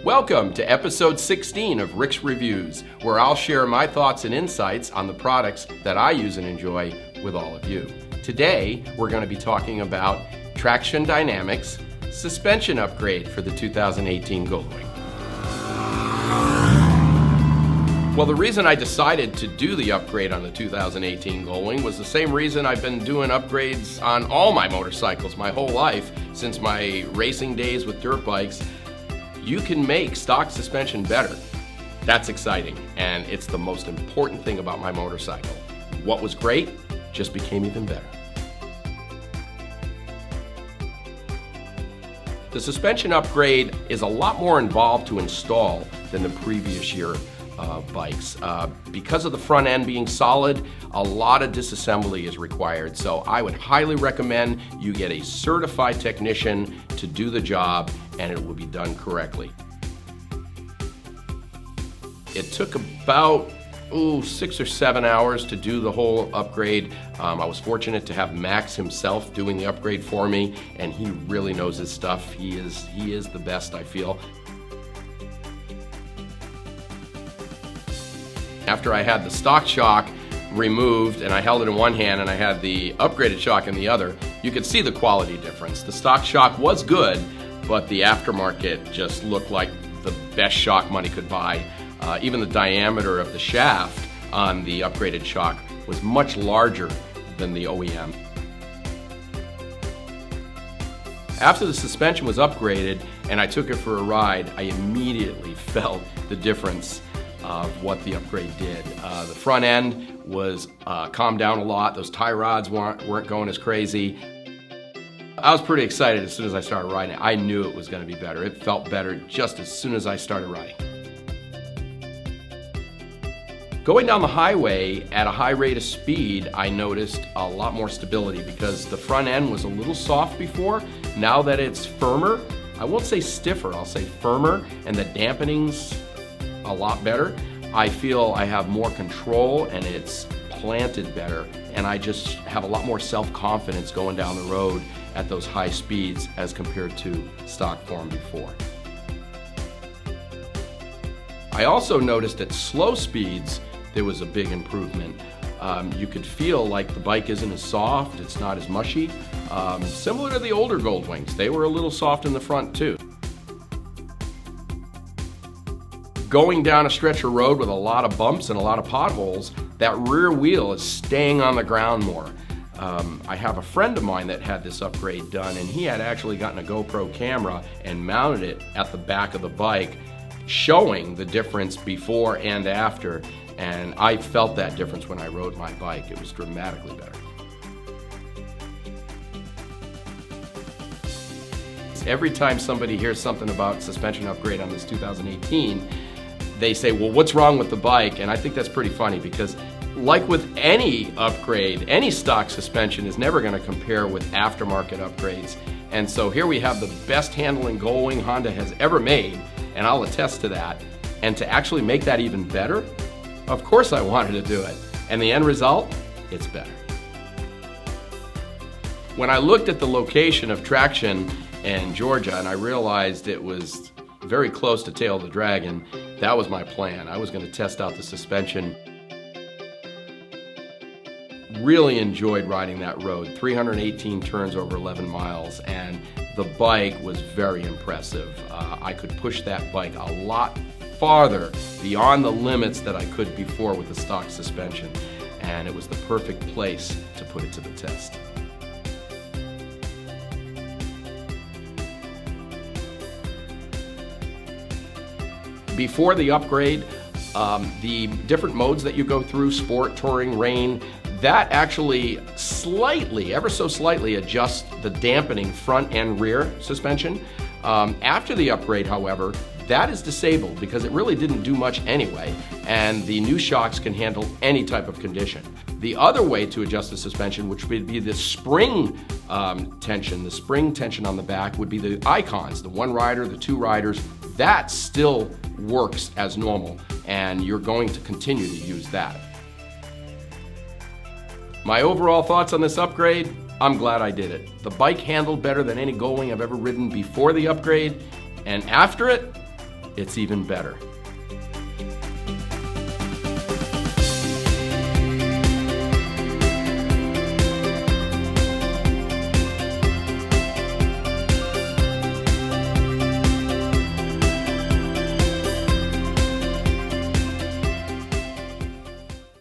Welcome to episode 16 of Rick's Reviews, where I'll share my thoughts and insights on the products that I use and enjoy with all of you. Today, we're going to be talking about Traxxion Dynamics suspension upgrade for the 2018 Goldwing. Well, the reason I decided to do the upgrade on the 2018 Goldwing was the same reason I've been doing upgrades on all my motorcycles my whole life, since my racing days with dirt bikes. You can make stock suspension better. That's exciting, and it's the most important thing about my motorcycle. What was great just became even better. The suspension upgrade is a lot more involved to install than the previous year bikes. Because of the front end being solid, a lot of disassembly is required, so I would highly recommend you get a certified technician to do the job, and it will be done correctly. It took about 6 or 7 hours to do the whole upgrade. I was fortunate to have Max himself doing the upgrade for me, and he really knows his stuff. He is the best, I feel. After I had the stock shock removed and I held it in one hand and I had the upgraded shock in the other, you could see the quality difference. The stock shock was good, but the aftermarket just looked like the best shock money could buy. Even the diameter of the shaft on the upgraded shock was much larger than the OEM. After the suspension was upgraded and I took it for a ride, I immediately felt the difference of what the upgrade did. The front end was calmed down a lot. Those tie rods weren't going as crazy. I was pretty excited as soon as I started riding it. I knew it was going to be better. It felt better just as soon as I started riding. Going down the highway at a high rate of speed, I noticed a lot more stability because the front end was a little soft before. Now that it's firmer, I won't say stiffer, I'll say firmer, and the dampening's a lot better. I feel I have more control and it's planted better, and I just have a lot more self-confidence going down the road at those high speeds as compared to stock form before. I also noticed at slow speeds there was a big improvement. You could feel like the bike isn't as soft, it's not as mushy. Similar to the older Goldwings, they were a little soft in the front too. Going down a stretch of road with a lot of bumps and a lot of potholes, that rear wheel is staying on the ground more. I have a friend of mine that had this upgrade done, and he had actually gotten a GoPro camera and mounted it at the back of the bike, showing the difference before and after, and I felt that difference when I rode my bike. It was dramatically better. Every time somebody hears something about suspension upgrade on this 2018, they say, well, what's wrong with the bike? And I think that's pretty funny because like with any upgrade, any stock suspension is never going to compare with aftermarket upgrades. And so here we have the best handling Goldwing Honda has ever made, and I'll attest to that. And to actually make that even better, of course I wanted to do it. And the end result, it's better. When I looked at the location of Traxxion in Georgia and I realized it was very close to Tail of the Dragon, that was my plan. I was going to test out the suspension. Really enjoyed riding that road, 318 turns over 11 miles, and the bike was very impressive. I could push that bike a lot farther beyond the limits that I could before with the stock suspension, and it was the perfect place to put it to the test. Before the upgrade, the different modes that you go through, sport, touring, rain, that actually slightly, ever so slightly, adjusts the dampening front and rear suspension. After the upgrade, however, that is disabled because it really didn't do much anyway, and the new shocks can handle any type of condition. The other way to adjust the suspension, which would be the spring tension on the back, would be the icons, the one rider, the two riders. That still works as normal, and you're going to continue to use that. My overall thoughts on this upgrade, I'm glad I did it. The bike handled better than any Goldwing I've ever ridden before the upgrade, and after it it's even better.